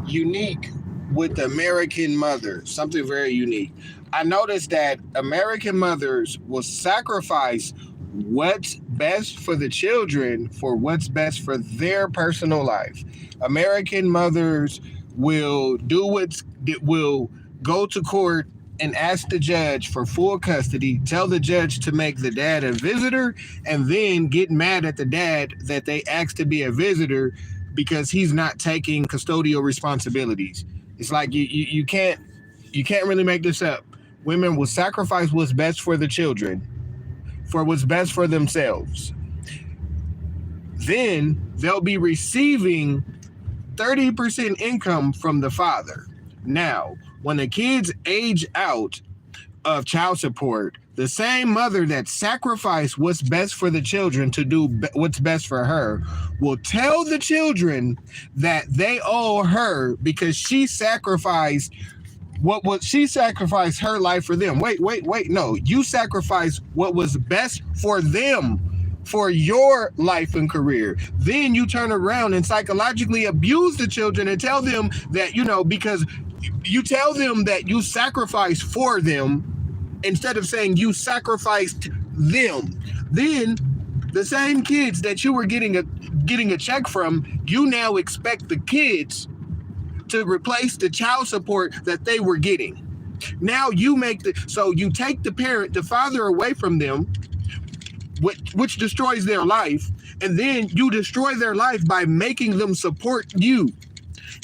unique with American mothers, something very unique. I noticed that American mothers will sacrifice what's best for the children for what's best for their personal life. American mothers will go to court and ask the judge for full custody, tell the judge to make the dad a visitor, and then get mad at the dad that they asked to be a visitor because he's not taking custodial responsibilities. It's like you can't really make this up. Women will sacrifice what's best for the children for what's best for themselves. Then they'll be receiving 30% income from the father. Now, when the kids age out of child support, the same mother that sacrificed what's best for the children to do what's best for her will tell the children that they owe her because she sacrificed her life for them. Wait, no, you sacrificed what was best for them for your life and career. Then you turn around and psychologically abuse the children and tell them that, because you tell them that you sacrificed for them instead of saying you sacrificed them. Then the same kids that you were getting a check from, you now expect the kids to replace the child support that they were getting. Now you take the father away from them, which destroys their life, and then you destroy their life by making them support you.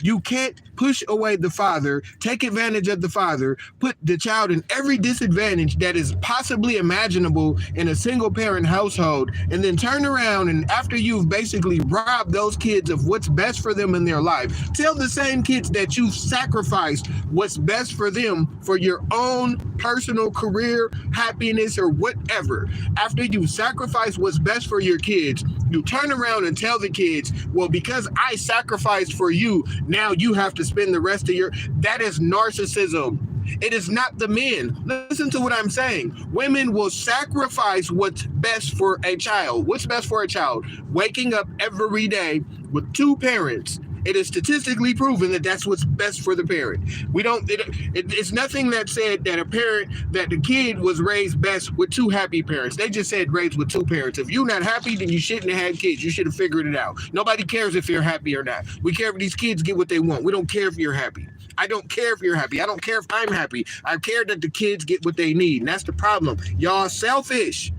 You can't push away the father, take advantage of the father, put the child in every disadvantage that is possibly imaginable in a single parent household, and then turn around and after you've basically robbed those kids of what's best for them in their life, tell the same kids that you've sacrificed what's best for them for your own personal career, happiness, or whatever. After you sacrifice what's best for your kids, you turn around and tell the kids, well, because I sacrificed for you, now you have to spend the rest of that is narcissism. It is not the men. Listen to what I'm saying. Women will sacrifice what's best for a child. What's best for a child? Waking up every day with two parents. It is statistically proven that that's what's best for the parent. It's nothing that said that the kid was raised best with two happy parents. They just said raised with two parents. If you're not happy, then you shouldn't have had kids. You should have figured it out. Nobody cares if you're happy or not. We care if these kids get what they want. We don't care if you're happy. I don't care if you're happy. I don't care if I'm happy. I care that the kids get what they need. And that's the problem. Y'all selfish.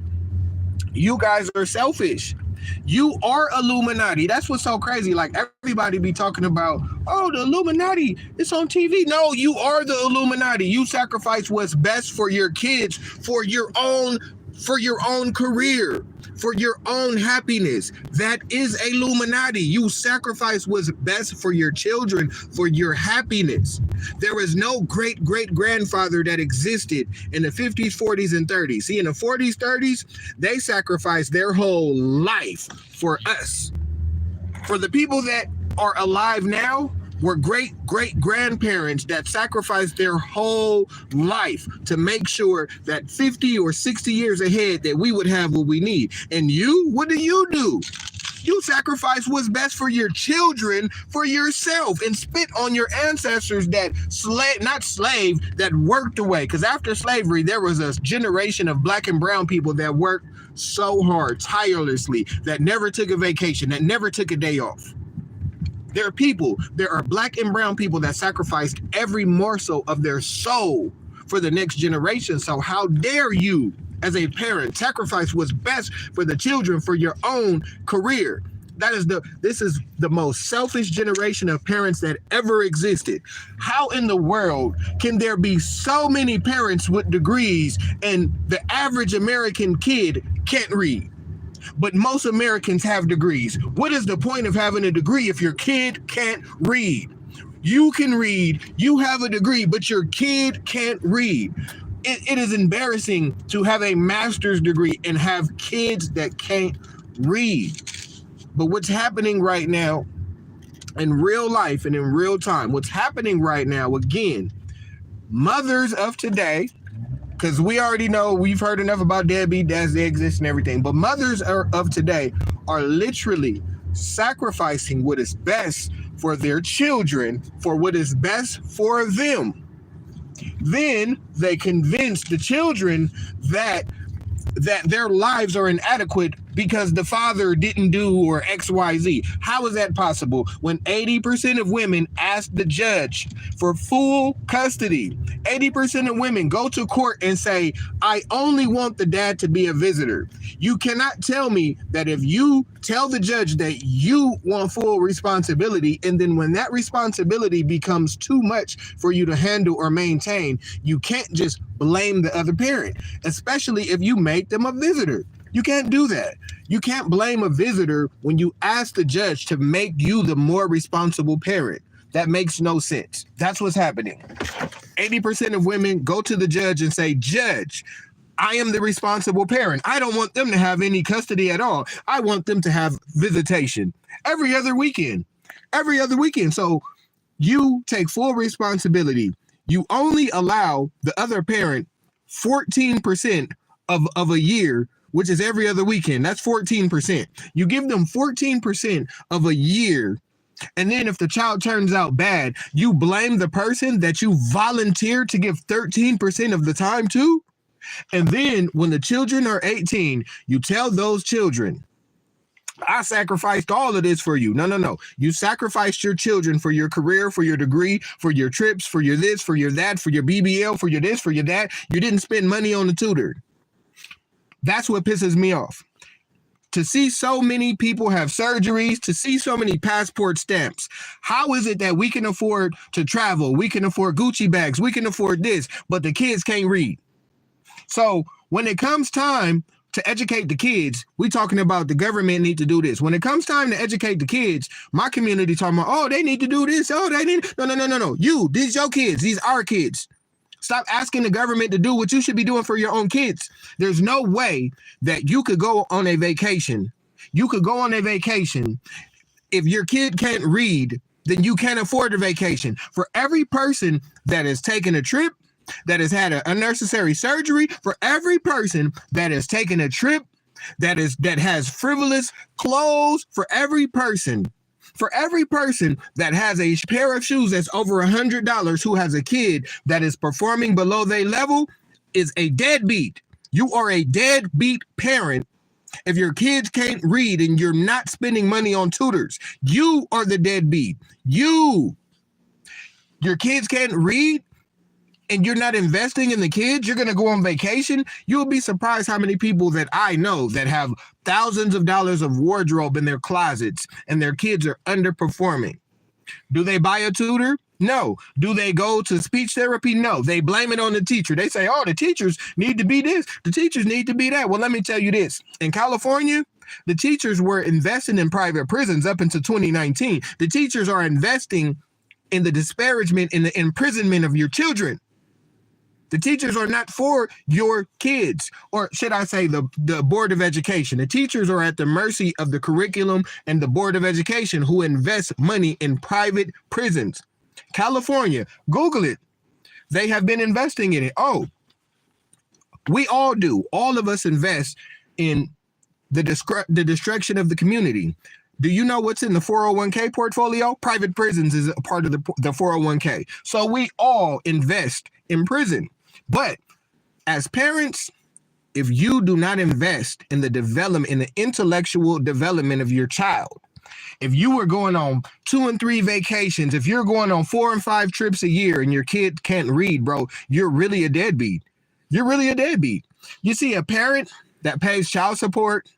You guys are selfish. You are Illuminati. That's what's so crazy. Like everybody be talking about, oh, the Illuminati, it's on TV. No, you are the Illuminati. You sacrifice what's best for your kids, for your own career, for your own happiness. That is Illuminati. You sacrifice what's best for your children, for your happiness. There is no great-great-grandfather that existed in the 50s, 40s, and 30s. See, in the 40s, 30s, they sacrificed their whole life for us. For the people that are alive now, were great-great-grandparents that sacrificed their whole life to make sure that 50 or 60 years ahead that we would have what we need. And you, what do? You sacrifice what's best for your children, for yourself, and spit on your ancestors that worked away. Because after slavery, there was a generation of black and brown people that worked so hard, tirelessly, that never took a vacation, that never took a day off. There are black and brown people that sacrificed every morsel of their soul for the next generation. So how dare you, as a parent, sacrifice what's best for the children for your own career? This is the most selfish generation of parents that ever existed. How in the world can there be so many parents with degrees and the average American kid can't read? But most Americans have degrees. What is the point of having a degree if your kid can't read? You can read, you have a degree, but your kid can't read. It is embarrassing to have a master's degree and have kids that can't read. But what's happening right now in real life and in real time, what's happening right now, again, mothers of today, because we already know, we've heard enough about deadbeat dads, they exist and everything, but mothers of today are literally sacrificing what is best for their children for what is best for them. Then they convince the children that their lives are inadequate because the father didn't do or XYZ. How is that possible when 80% of women ask the judge for full custody? 80% of women go to court and say, I only want the dad to be a visitor. You cannot tell me that if you tell the judge that you want full responsibility, and then when that responsibility becomes too much for you to handle or maintain, you can't just blame the other parent, especially if you make them a visitor. You can't do that. You can't blame a visitor when you ask the judge to make you the more responsible parent. That makes no sense. That's what's happening. 80% of women go to the judge and say, Judge, I am the responsible parent. I don't want them to have any custody at all. I want them to have visitation every other weekend. Every other weekend. So you take full responsibility. You only allow the other parent 14% of a year, which is every other weekend. That's 14%. You give them 14% of a year. And then if the child turns out bad, you blame the person that you volunteered to give 13% of the time to. And then when the children are 18, you tell those children, I sacrificed all of this for you. No. You sacrificed your children for your career, for your degree, for your trips, for your this, for your that, for your BBL, for your this, for your that. You didn't spend money on the tutor. That's what pisses me off. To see so many people have surgeries, to see so many passport stamps. How is it that we can afford to travel? We can afford Gucci bags. We can afford this, but the kids can't read. So when it comes time to educate the kids, we talking about the government need to do this. When it comes time to educate the kids, my community talking about, oh, they need to do this. Oh, they need. No. These your kids. These are kids. Stop asking the government to do what you should be doing for your own kids. There's no way that you could go on a vacation. You could go on a vacation. If your kid can't read, then you can't afford a vacation. For every person that has taken a trip, that has had an unnecessary surgery, for every person that has taken a trip, that has frivolous clothes, for every person that has a pair of shoes that's over $100, who has a kid that is performing below their level, is a deadbeat. You are a deadbeat parent if your kids can't read and you're not spending money on tutors. You are the deadbeat. Your kids can't read and you're not investing in the kids. You're going to go on vacation. You'll be surprised how many people that I know that have thousands of dollars of wardrobe in their closets and their kids are underperforming. Do they buy a tutor? No. Do they go to speech therapy? No. They blame it on the teacher. They say, oh, the teachers need to be this. The teachers need to be that. Well, let me tell you this. In California, the teachers were investing in private prisons up until 2019. The teachers are investing in the disparagement and the imprisonment of your children. The teachers are not for your kids, or should I say the Board of Education. The teachers are at the mercy of the curriculum and the Board of Education, who invests money in private prisons. California, Google it. They have been investing in it. Oh, we all do. All of us invest in the destruction of the community. Do you know what's in the 401k portfolio? Private prisons is a part of the 401k. So we all invest in prison. But as parents, if you do not invest in the development, in the intellectual development of your child, if you were going on 2 and 3 vacations, if you're going on 4 and 5 trips a year and your kid can't read, bro, you're really a deadbeat. You're really a deadbeat. You see, a parent that pays child support,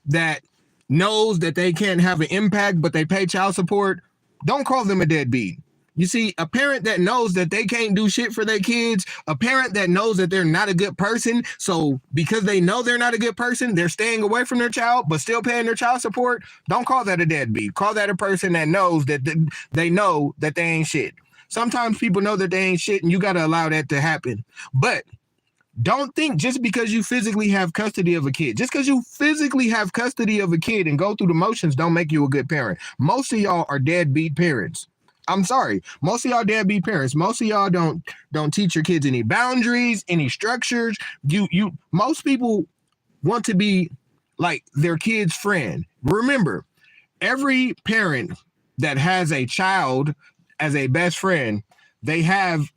that knows that they can't have an impact, but they pay child support, don't call them a deadbeat. You see, a parent that knows that they can't do shit for their kids, a parent that knows that they're not a good person, so because they know they're not a good person, they're staying away from their child, but still paying their child support, don't call that a deadbeat. Call that a person that knows that they know that they ain't shit. Sometimes people know that they ain't shit, and you got to allow that to happen. But don't think just because you physically have custody of a kid, just because you physically have custody of a kid and go through the motions, don't make you a good parent. Most of y'all are deadbeat parents. I'm sorry. Most of y'all deadbeat parents. Most of y'all don't teach your kids any boundaries, any structures. Most people want to be like their kid's friend. Remember, every parent that has a child as a best friend, they have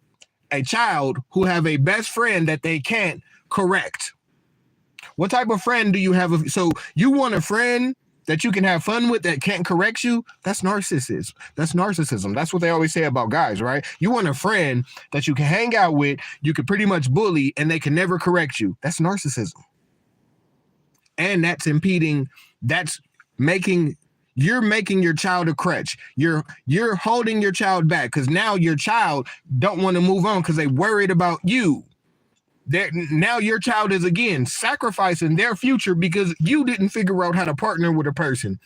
a child who have a best friend that they can't correct. What type of friend do you have? So you want a friend that you can have fun with that can't correct you? That's narcissism. That's narcissism. That's what they always say about guys, right? You want a friend that you can hang out with, you can pretty much bully, and they can never correct you. That's narcissism. And that's impeding, that's making, you're making your child a crutch. You're holding your child back because now your child don't want to move on because they worried about you. Now your child is again sacrificing their future because you didn't figure out how to partner with a person.